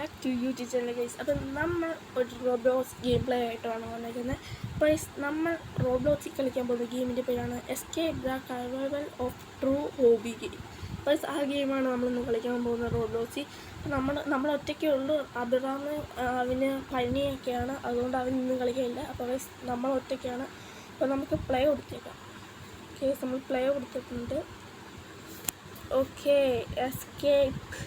Back to YouTube channel guys. അപ്പം നമ്മൾ ഒരു റോബ്ലോക്സ് ഗെയിം പ്ലേ ആയിട്ടാണ് വന്നിരിക്കുന്നത്. ഗൈസ്, നമ്മൾ റോബ്ലോക്സിൽ കളിക്കാൻ പോകുന്ന ഗെയിമിൻ്റെ പേരാണ് escape the survival of true hobby game. Guys, ആ ഗെയിമാണ് നമ്മളിന്ന് കളിക്കാൻ പോകുന്ന റോബ്ലോക്സിൽ. നമ്മൾ ഒറ്റയ്ക്കേ ഉള്ളൂ. അബിറാമ് അവന് പനിയൊക്കെയാണ്, അതുകൊണ്ട് അവൻ ഇന്നും കളിക്കാനില്ല. അപ്പോൾ ഗൈസ്, നമ്മൾ ഒറ്റയ്ക്കാണ്. അപ്പോൾ നമുക്ക് പ്ലേ കൊടുത്തേക്കാം. ഗൈസ്, നമ്മൾ പ്ലേ കൊടുത്തിട്ടുണ്ട്. Okay, escape.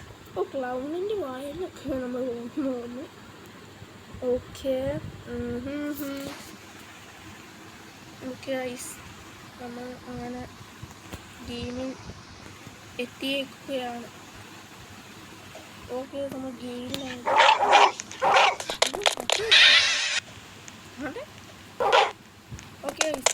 ക്ലൗണിൻ്റെ വായനൊക്കെ നമ്മൾ പോകുന്നു. ഓക്കെ ഓക്കെ ഐസ്, നമ്മൾ അങ്ങനെ ഗെയിമിൽ എത്തിയേക്കുകയാണ്. ഓക്കെ, നമ്മൾ ഗെയിമിലാണ്. ഓക്കെ ഐസ്,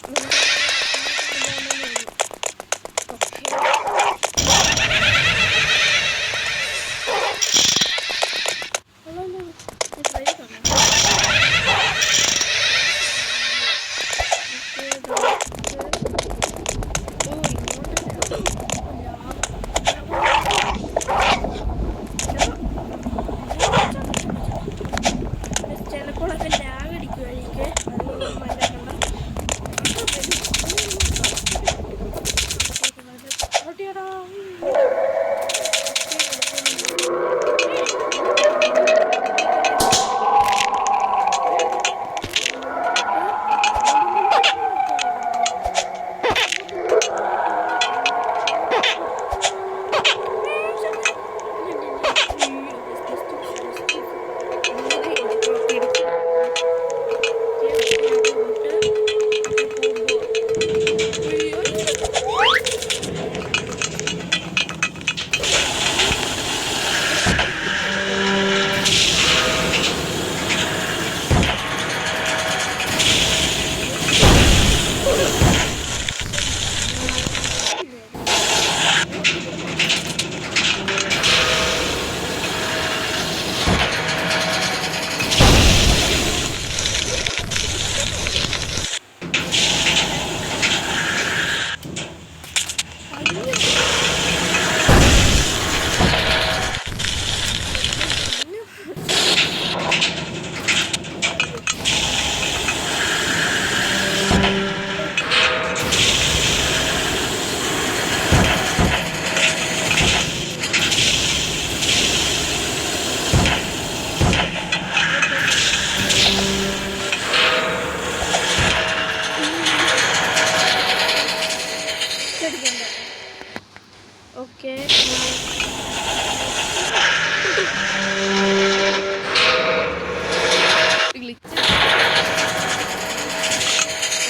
ചിലപ്പോഴൊക്കെ ലാഗ് അടിക്കുമായിരിക്കും.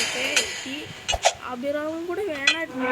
ഓക്കെ, ഈ അഭിറാമും കൂടെ വേണമായിരുന്നു.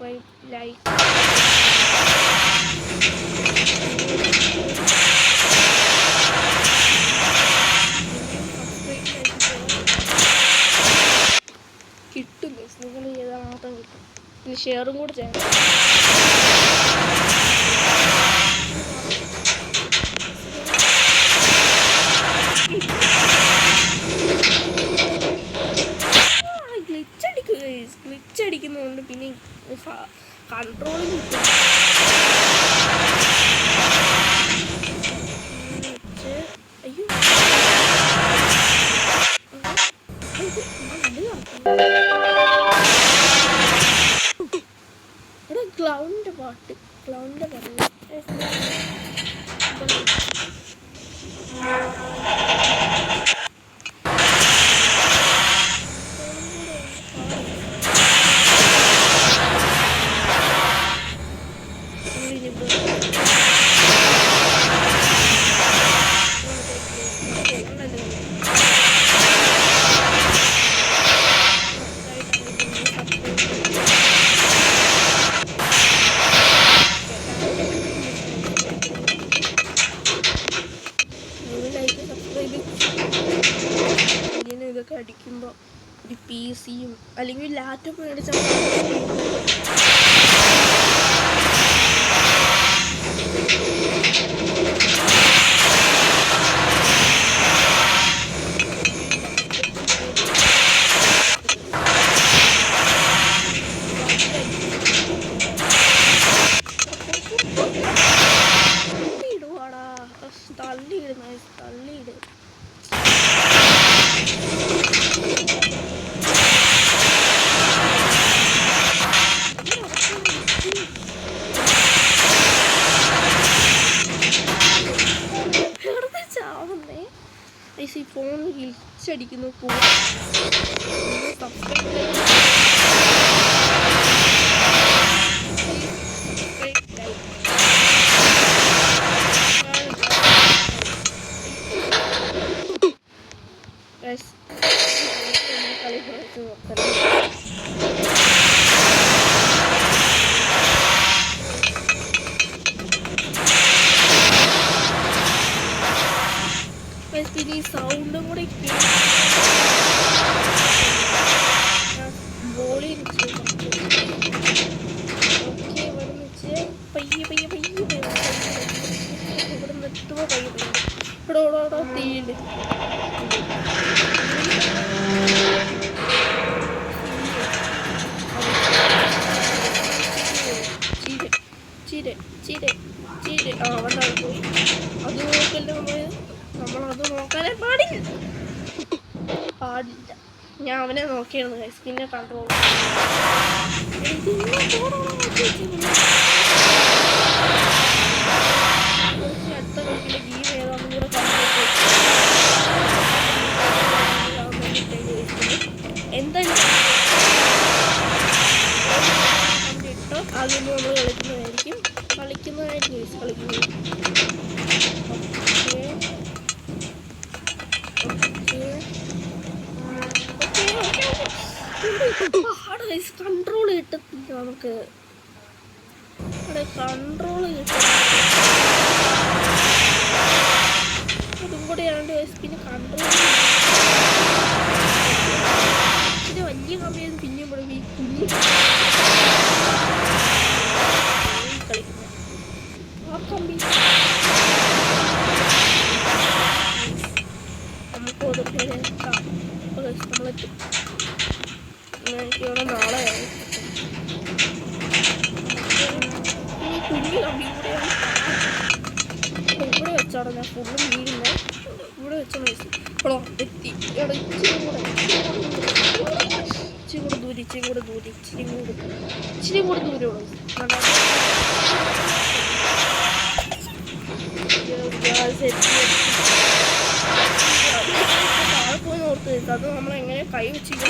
Subscribe, like. കിട്ടും, നിങ്ങൾ ചെയ്താൽ മാത്രം കിട്ടും. പിന്നെ ഷെയറും കൂടെ ചെയ്യണം. ഗ്ലിച്ച് അടിക്കുന്നതുകൊണ്ട് പിന്നെ കൺട്രോളിങ് കിട്ടും. അയ്യോ ഇവിടെ ക്ലൗഡിൻ്റെ പാട്ട് ഇതൊക്കെ അടിക്കുമ്പോൾ ഒരു PC-യും അല്ലെങ്കിൽ ലാപ്ടോപ്പ് മേടിച്ചാൽ തള്ളിയിട്. ഈ ഫോൺ ഗ്ലിച്ചടിക്കുന്നു. കളി പിന്നെ ഈ സൗണ്ടും കൂടെ ബോളി ഓക്കെ ഇവിടെ വെച്ച് പയ്യെ ഇവിടെ നിർത്തുമ്പോൾ പയ്യെ ഇവിടെ തീയുണ്ട്. ചീര വന്നാൽ പോയി. അത് നോക്കല്ലേ നമ്മളത് നോക്കാനേ പാടില്ല. ഞാൻ അവനെ നോക്കിയായിരുന്നു ഗൈസ്. പിന്നെ കൺട്രോൾ അടുത്ത കളിക്കിലെ ഗെയിം ഏതാണെന്നും കൂടെ എന്തായാലും ഇട്ടോ അതൊന്നും നമ്മൾ കളിക്കുന്നതായിരിക്കും ഗൈസ്. കൺട്രോൾ കിട്ടത്തില്ല നമുക്ക്. ഇവിടെ കൺട്രോൾ കിട്ടും. അതും കൂടെ ആണ്ട് പിന്നെ കൺട്രോൾ പിന്നെ വലിയ കമ്പിയാണ്. പിന്നെ ഇവിടെ ഈ കുഞ്ഞി കളിക്കുന്നത് ആ കമ്പി നമുക്ക് നമ്മളെത്തും. എനിക്കിവിടെ നാളെ ഈ കുഞ്ഞു കമ്പി കൂടെയാണ്. ഇവിടെ വെച്ചാണ് ഞാൻ ഫുള്ളും വീഴുന്നത്. ഇവിടെ വെച്ചാണ് ഇപ്പോഴോ എത്തി. ഇച്ചിരി കൂടെ ദൂരം താഴെ പോയി ഓർത്ത് വെക്കുക. അത് നമ്മളെങ്ങനെ കൈ വെച്ചിട്ട്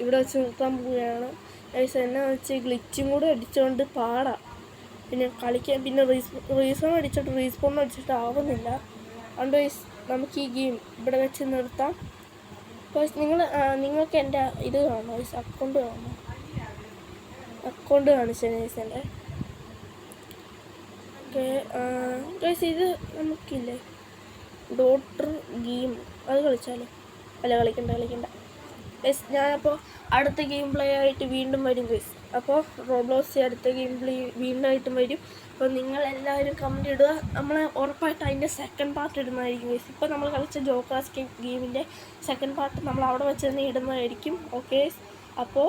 ഇവിടെ വെച്ച് നിർത്താൻ പോവുകയാണ് ഗൈസ്. എന്നെ വെച്ച് ഗ്ലിച്ചും കൂടെ അടിച്ചുകൊണ്ട് പാടാം. പിന്നെ കളിക്കാൻ പിന്നെ റീസോൺ അടിച്ചിട്ട് റീസ്പോൺ അടിച്ചിട്ട് ആവുന്നില്ല. അതുകൊണ്ട് ഗൈസ് നമുക്ക് ഈ ഗെയിം ഇവിടെ വെച്ച് നിർത്താം. ഗൈസ് നിങ്ങൾക്ക് എൻ്റെ ഇത് കാണണം ഗൈസ്, അക്കൗണ്ട് കാണണം. അക്കൗണ്ട് കാണിച്ചു ഗൈസ് എൻ്റെ. ഓക്കെ ഗൈസ്, ഇത് നമുക്കില്ലേ ഡോട്ടർ ഗെയിം അത് കളിച്ചാലോ? അല്ല, കളിക്കണ്ട ഗൈസ്. ഞാനപ്പോൾ അടുത്ത ഗെയിം പ്ലേ ആയിട്ട് വീണ്ടും വരും ഗൈസ്. അപ്പോൾ റോബ്ലോക്സ് അടുത്ത ഗെയിം പ്ലേ വീണ്ടും ആയിട്ടും വരും. അപ്പോൾ നിങ്ങളെല്ലാവരും കമൻറ്റ് ഇടുക. നമ്മൾ ഉറപ്പായിട്ട് അതിൻ്റെ സെക്കൻഡ് പാർട്ട് ഇടുന്നതായിരിക്കും ഗൈസ്. ഇപ്പോൾ നമ്മൾ കളിച്ച ജോക്കാസ് ഗെയിമിൻ്റെ സെക്കൻഡ് പാർട്ട് നമ്മൾ അവിടെ വെച്ച് തന്നെ ഇടുന്നതായിരിക്കും. ഓക്കെ, അപ്പോൾ